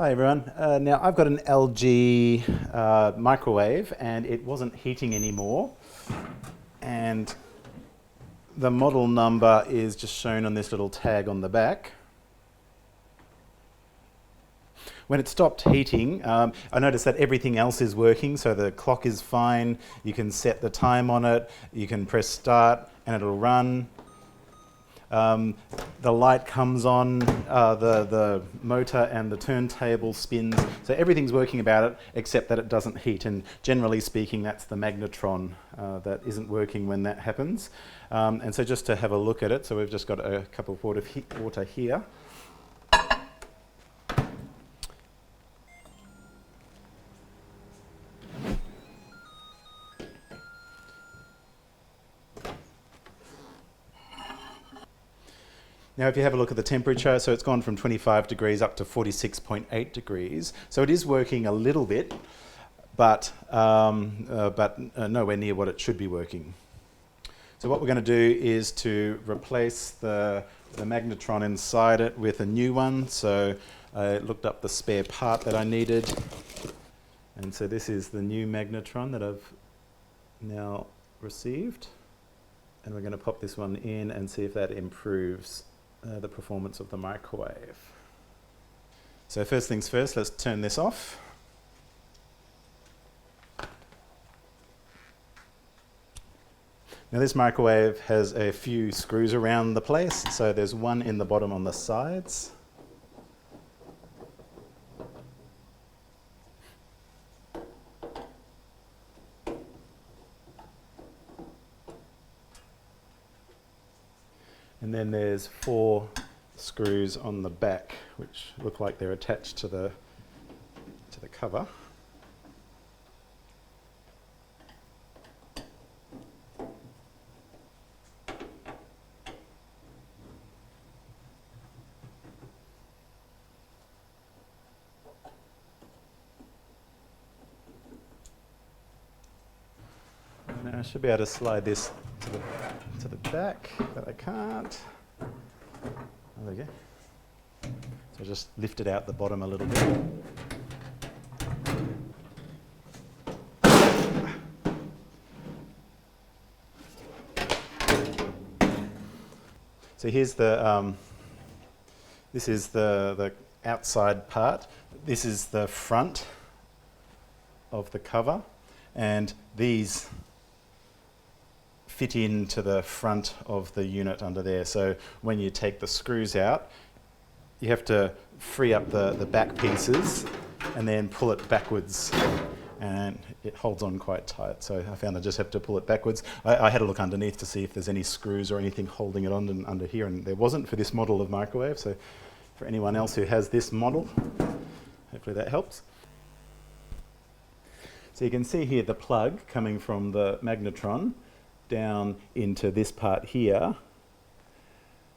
Hi everyone. Now I've got an LG microwave and it wasn't heating anymore, and the model number is just shown on this little tag on the back. When it stopped heating, I noticed that everything else is working, so the clock is fine, you can set the time on it, you can press start and it'll run. The light comes on, the motor and the turntable spins, so everything's working about it except that it doesn't heat, and generally speaking that's the magnetron that isn't working when that happens. And so just to have a look at it, so we've just got a cup of water here. Now if you have a look at the temperature, so it's gone from 25 degrees up to 46.8 degrees. So it is working a little bit, but nowhere near what it should be working. So what we're going to do is to replace the magnetron inside it with a new one. So I looked up the spare part that I needed. And so this is the new magnetron that I've now received. And we're going to pop this one in and see if that improves the performance of the microwave. So first things first, let's turn this off. Now this microwave has a few screws around the place, so there's one in the bottom on the sides. And then there's 4 screws on the back, which look like they're attached to the cover. Now I should be able to slide this to the back, but I can't. Oh, there we go. So just lift it out the bottom a little bit. So here's the, this is the outside part. This is the front of the cover, and these fit into the front of the unit under there. So when you take the screws out, you have to free up the back pieces and then pull it backwards, and it holds on quite tight. So I found I just have to pull it backwards. I had a look underneath to see if there's any screws or anything holding it on under here, and there wasn't for this model of microwave. So for anyone else who has this model, hopefully that helps. So you can see here the plug coming from the magnetron down into this part here.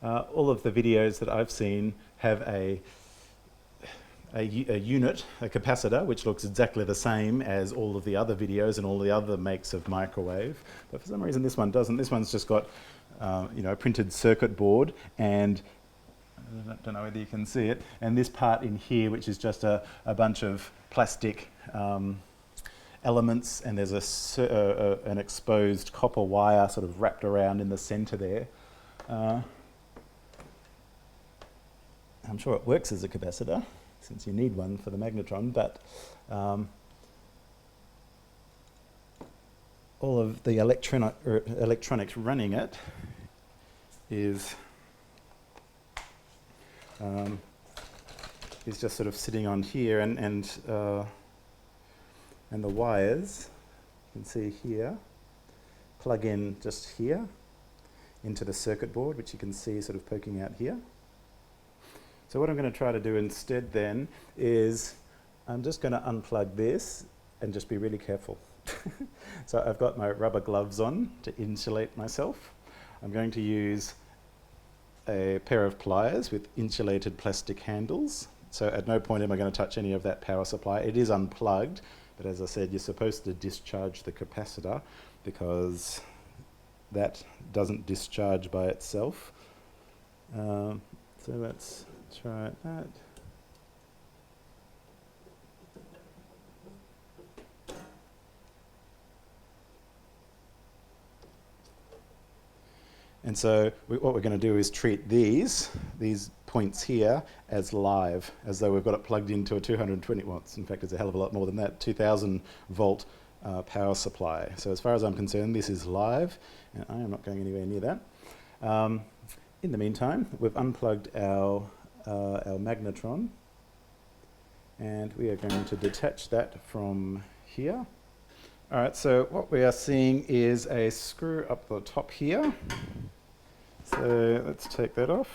All of the videos that I've seen have a unit, a capacitor, which looks exactly the same as all of the other videos and all the other makes of microwave. But for some reason this one doesn't. This one's just got a printed circuit board, and I don't know whether you can see it, and this part in here, which is just a bunch of plastic elements, and there's an exposed copper wire sort of wrapped around in the center there. I'm sure it works as a capacitor, since you need one for the magnetron, but all of the electronics running it is just sort of sitting on here, and the wires, you can see here, plug in just here into the circuit board, which you can see sort of poking out here. So what I'm going to try to do instead then is I'm just going to unplug this and just be really careful. So I've got my rubber gloves on to insulate myself. I'm going to use a pair of pliers with insulated plastic handles. So at no point am I going to touch any of that power supply. It is unplugged, but as I said, you're supposed to discharge the capacitor because that doesn't discharge by itself. So let's try that. And so what we're going to do is treat these points here as live, as though we've got it plugged into a 220 watts. In fact, it's a hell of a lot more than that, 2000 volt power supply. So as far as I'm concerned, this is live, and I am not going anywhere near that. In the meantime, we've unplugged our magnetron, and we are going to detach that from here. All right, so what we are seeing is a screw up the top here. So let's take that off.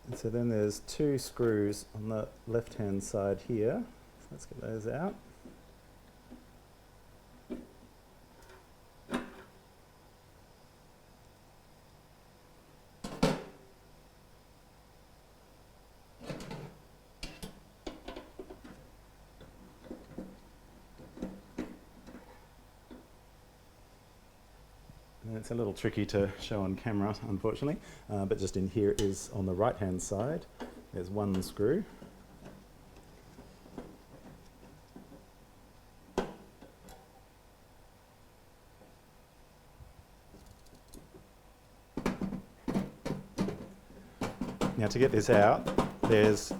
And so then there's two screws on the left-hand side here. So let's get those out. And it's a little tricky to show on camera, unfortunately, but just in here is on the right-hand side. There's one screw. Now to get this out, there's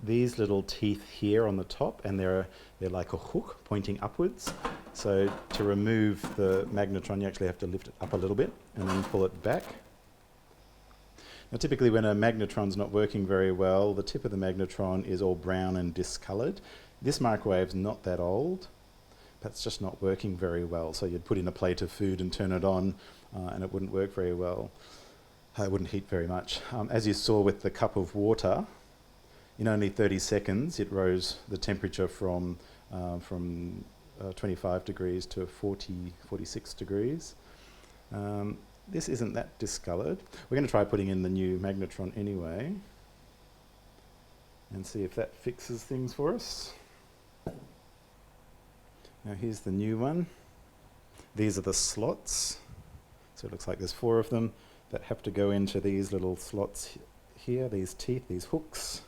these little teeth here on the top, and they're like a hook pointing upwards. So to remove the magnetron, you actually have to lift it up a little bit and then pull it back. Now typically when a magnetron's not working very well, the tip of the magnetron is all brown and discoloured. This microwave's not that old, but it's just not working very well. So you'd put in a plate of food and turn it on, and it wouldn't work very well. It wouldn't heat very much. As you saw with the cup of water, in only 30 seconds it rose the temperature from 25 degrees to 46 degrees. This isn't that discoloured. We're going to try putting in the new magnetron anyway and see if that fixes things for us. Now here's the new one. These are the slots. So it looks like there's 4 of them that have to go into these little slots here, these teeth, these hooks.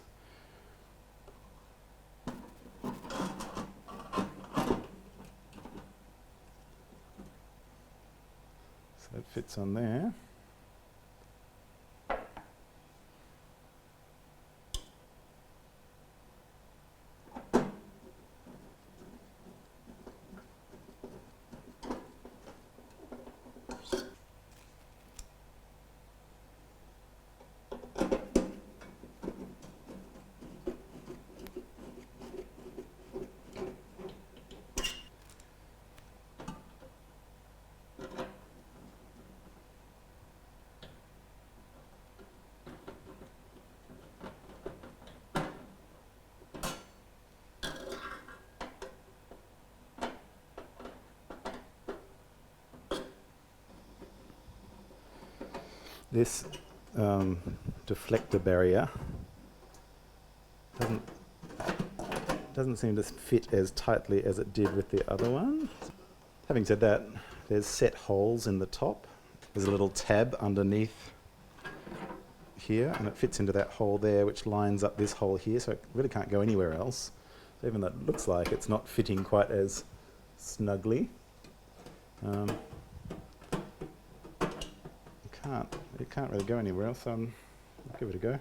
So it fits on there. This deflector barrier doesn't seem to fit as tightly as it did with the other one. Having said that, there's set holes in the top. There's a little tab underneath here, and it fits into that hole there, which lines up this hole here, so it really can't go anywhere else. So even though it looks like it's not fitting quite as snugly, it can't really go anywhere else, so I'll give it a go.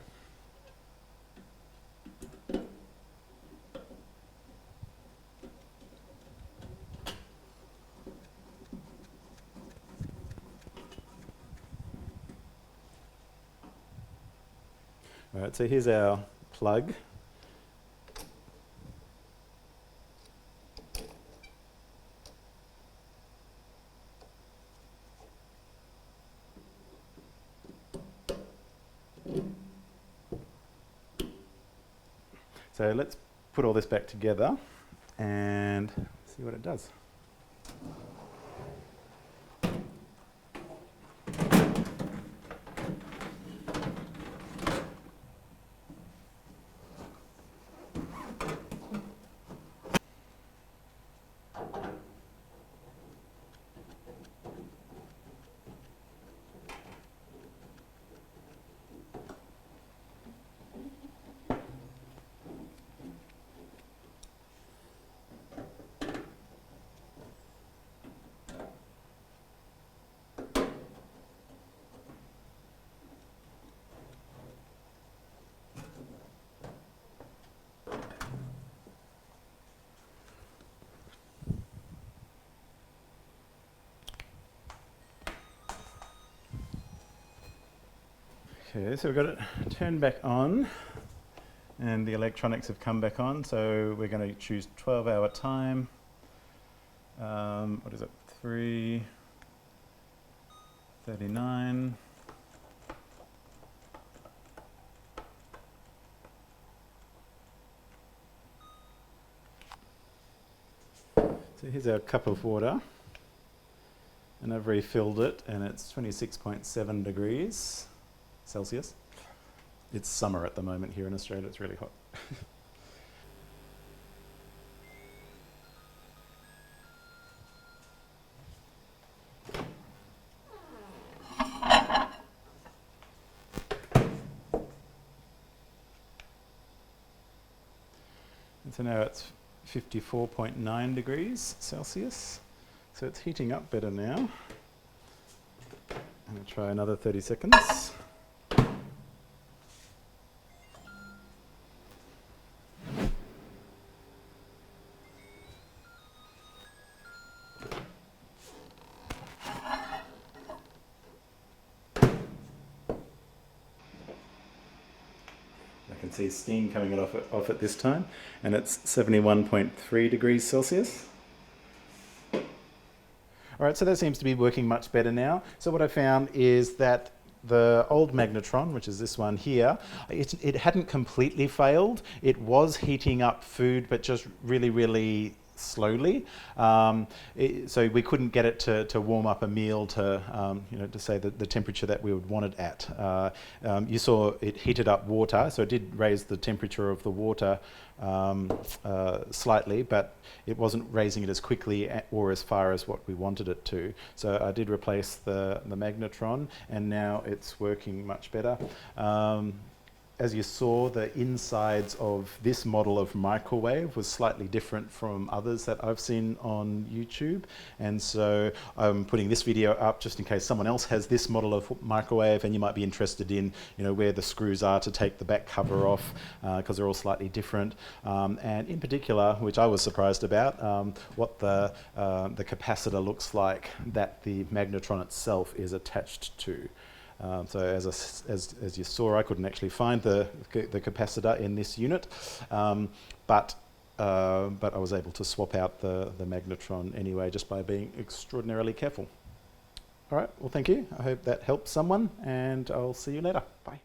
Alright, so here's our plug. So let's put all this back together and see what it does. Okay, so we've got it turned back on and the electronics have come back on, so we're going to choose 12-hour time. What is it? 3:39. So here's our cup of water, and I've refilled it, and it's 26.7 degrees Celsius. It's summer at the moment here in Australia, it's really hot. And so now it's 54.9 degrees Celsius. So it's heating up better now. I'm going to try another 30 seconds. I can see steam coming off at this time, and it's 71.3 degrees Celsius. All right, so that seems to be working much better now. So what I found is that the old Magnetron, which is this one here, it hadn't completely failed. It was heating up food, but just really, really slowly. So we couldn't get it to warm up a meal to, to say the temperature that we would want it at. You saw it heated up water, so it did raise the temperature of the water slightly, but it wasn't raising it as quickly or as far as what we wanted it to. So I did replace the Magnetron, and now it's working much better. As you saw, the insides of this model of microwave was slightly different from others that I've seen on YouTube. And so I'm putting this video up just in case someone else has this model of microwave and you might be interested in, where the screws are to take the back cover off, because they're all slightly different. And in particular, which I was surprised about, what the capacitor looks like that the Magnetron itself is attached to. So as you saw, I couldn't actually find the capacitor in this unit, but I was able to swap out the Magnetron anyway, just by being extraordinarily careful. All right, well, thank you. I hope that helps someone, and I'll see you later. Bye.